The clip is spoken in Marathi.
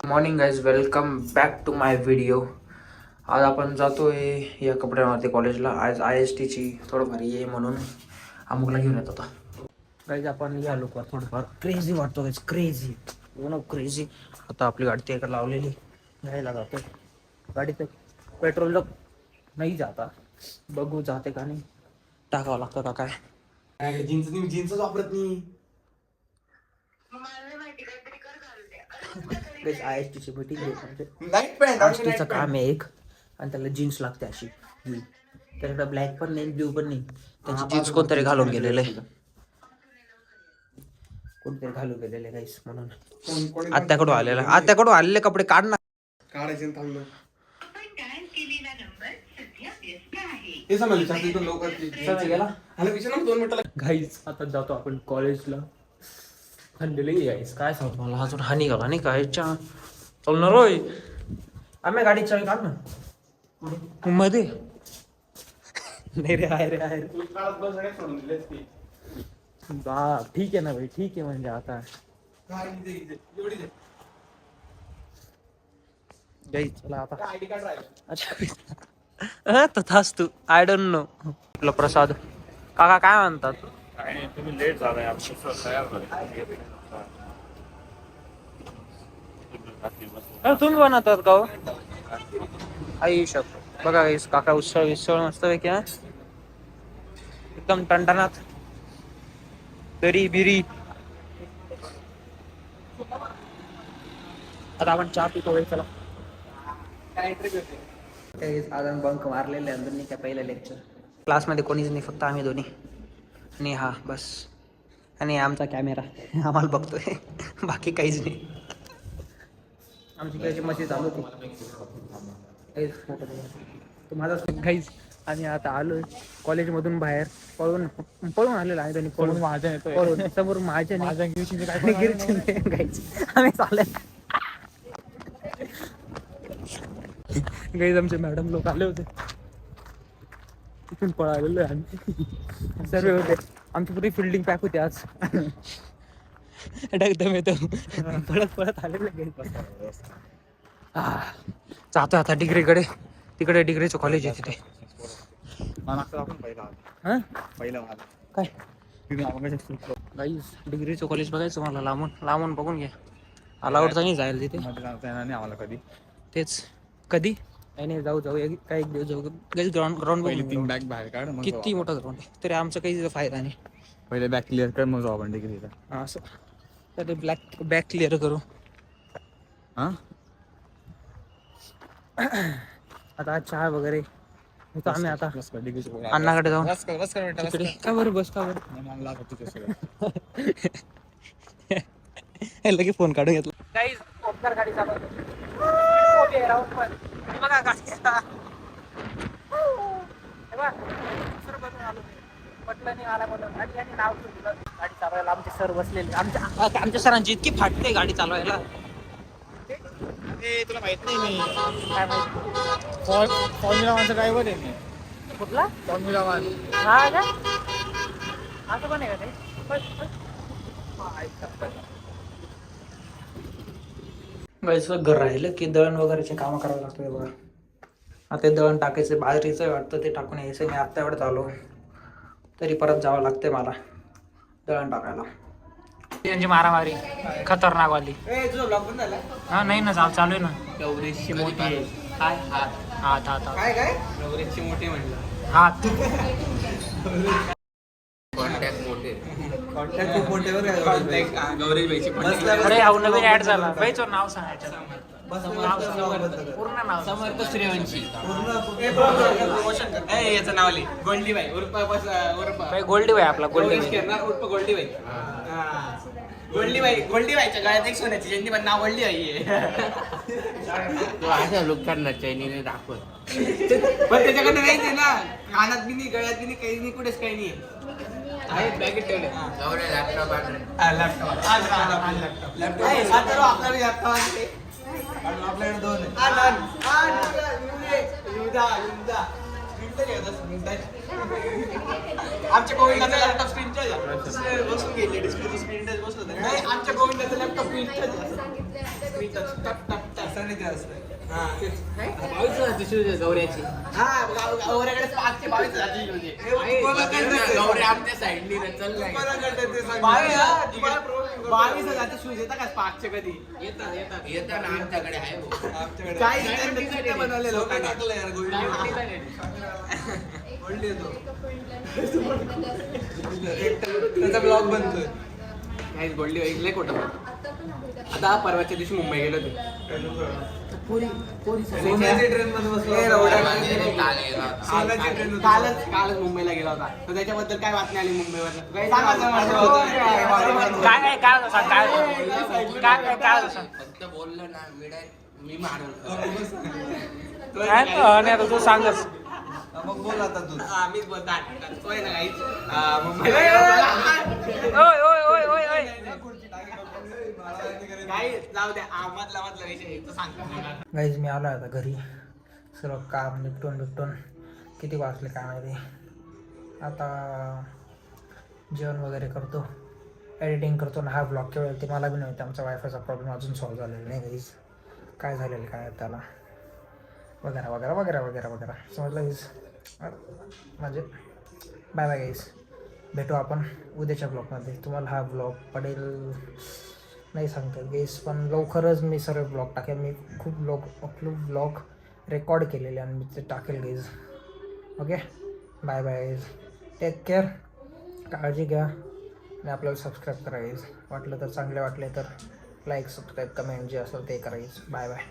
Morning guys, welcome back to my video. आज आपण जातोय या कपड्यांवरती कॉलेजला. आज ISTची थोडंफार ये म्हणून अमुकला घेऊन येत होता. गाईज आपण या लोकवर थोडंफार क्रेझी वाटतो गाईज, क्रेझी क्रेझी. आता आपली गाडी ते लावलेली घ्यायला जातोय. गाडीचं पेट्रोल नाही जाता, बघू जाते का नाही, टाकावं लागतं का काय. जीन्स वापरत नाही. ISTची मीटिंग नाईट पॅन्ट ISTचं काम आहे एक, आणि त्याला जीन्स लागते अशी. त्याच्याकडे ब्लॅक पण नाही, ब्ल्यू पण नाही. त्याची जीन्स कोणतरी घालून गेलेलं आहे, कोणतरी घालून गेलेले गाईस. म्हणून आत्याकडून आलेले कपडे काढ ना. काढायचे थांबलो. हे समजलं इथून लवकर 2 मिनिटं. गाईस आता जातो आपण कॉलेजला. थंडीला गाईस काय सांगतो मला, अजून हानी घाला नाही काय चालणार होय. आम्ही गाडी चावी काढ ना मध्ये. नाही रे, आहे रे, आहे रे. ठीक आहे ना भाई, ठीक आहे. म्हणजे आता चला आता. अच्छा तथाच तू, आय डोंट नो. आपला प्रसाद काका काय म्हणतात? तुम्ही लेट झालाय. तुम्ही बनवतात का हो? आई शक बघा काका, उसळ मस्त पैकी हा, एकदम टणटणात. दरी बिरी. आता आपण चहा पितो. चला. आज बंक मारलेले अंदर काय पहिलं लेक्चर. क्लासमध्ये कोणीच नाही, फक्त आम्ही दोन्ही आणि हा बस. आणि आमचा कॅमेरा आम्हाला बघतोय, बाकी काहीच नाही. आमची काही मस्ती चालू होती माझा काहीच. आणि आता आलोय कॉलेजमधून बाहेर, पळून आलेलो आहे. त्यांनी पळून माझ्या येतोय समोर माझ्या आम्ही चालले गाईज. आमचे मॅडम लोक आले होते, तिथून पळालेलो आहे आम्ही. सर्व होते, आमची पुरी फिल्डिंग पॅक होती आज. एकदम येतो पळत आलेले. जातो आता डिग्रीकडे. तिकडे डिग्रीचं कॉलेज आहे तिथे. काय गाईज, डिग्रीचं कॉलेज बघायचं मला लांबून बघून घ्या. अलाउड नाही जायला तिथे आम्हाला कधी. तेच कधी नाही जाऊ काही एक दिवस जाऊ. ग्राउंड बॅग बाहेर काढ. किती मोठा ग्राउंड आहे तरी आमचा काही फायदा नाही. पहिले बॅग क्लिअर कर, मग जाऊ आपण डिग्रीला. असं तर बॅक क्लिअर करू. आता चहा वगैरे होतो. आम्ही आता अण्णाकडे जाऊन का बरं बस का बरं लगे फोन काढून घेतला. काही गाडी चालवतो बघा गाडी. पटलं नाही आला म्हणून नाव ठेवलं गाडी चालवायला. आमचे सर बसलेले, आमच्या सरांची इतकी फाटते गाडी चालवायला. तुला माहित नाही मी काय माहिती. फॉर्म्युला वनचा ड्रायव्हर आहे मी. कुठला फॉर्म्युला वन? हा का, असं पण आहे का ते? गाईचं घर राहिलं की दळण वगैरेचे कामं करावं लागतं बघा. आता ते दळण टाकायचं, बाजरीचं वाटतं ते टाकून यायचं. मी आत्ता एवढं आलो तरी परत जावं लागतंय मला दळण टाकायला. त्यांची मारामारी खतरनाक वाली. हा नाही ना, चालू आहे ना. एवढीशी मोठी आहे. काय हात काय एवढीशी मोठी म्हणलं. हात कॉन्टॅक्ट खूप मोठे बरं. गौरी बाईची. अरे नवीन ऍड झाला बाईचं नाव सांगायचं. पूर्ण नाव समर्थ सूर्यवंशी. याचं नाव आली गोल्डीबाई उर्फ गोल्डीबाई. आपला उर्फ गोल्डीबाई. गोल्डीबाईच्या गळ्यात एक सोन्याची ज्यांनी पण नाव गोल्डीबाई आहे. अशा लोकांना चैनीने दाखवत, पण त्याच्याकडे नाहीच आहे ना. कानात बी नाही, गळ्यात बी नाही, काही नाही, कुठेच काही नाही आहे. बॅगेत ठेवले. लॅपटॉप आपल्याकडे 2 आमच्या कोविडला लॅपटॉप स्क्रीन बसून गेले. डिस्प्ले स्क्रीन टच बसलं गौऱ्याची गौऱ्याकडे 22,000 शूज गौरी आमच्या साईडनी चल नाही 22,000 शूज येतात का स्पार्कचे कधी येतं ना आमच्याकडे आहे भाऊ. काही बनवले लोकांना त्याचा ब्लॉग बनतोय. काहीच गोल्डी लय खोटं बोलतो. आता परवाच्या दिवशी मुंबई गेलो होतो सोन्याची ट्रेन मध्ये बसलो. कालच मुंबईला गेला होता तर त्याच्याबद्दल काय बातमी आली मुंबईवर फक्त बोललो ना मी मारल तू सांगच. मग बोल आता तू. मीच बोलतो ना काहीच मुंबईला गेला काही जाऊ द्या मधला विषय तो सांगतो गाईज मी आलो आता घरी, सर्व काम निपटून किती वाजले काय माहिती. आता जेवण वगैरे करतो, एडिटिंग करतो ना. हा ब्लॉगच्या वेळेला ते मला बी नव्हते, आमचा वायफायचा प्रॉब्लेम अजून सॉल्व्ह झालेला नाही गाईज. काय झालेलं काय त्याला वगैरे वगैरे वगैरे वगैरे वगैरे समजलं गाईज. म्हणजे बाय बाय गाईज, भेटू आपण उद्याच्या ब्लॉगमध्ये. तुम्हाला हा ब्लॉग पडेल नाही सांगतात गाईज, पण लवकरच मी सर्व ब्लॉग टाकेल. मी खूप ब्लॉग रेकॉर्ड केलेले आणि मी ते टाकेल guys. Okay bye bye guys, take care, काळजी घ्या आणि आपल्याला सबस्क्राईब करा गाईज. वाटलं तर चांगले वाटले तर लाईक सबस्क्राईब कमेंट जे असेल ते करा गाईज. Bye bye.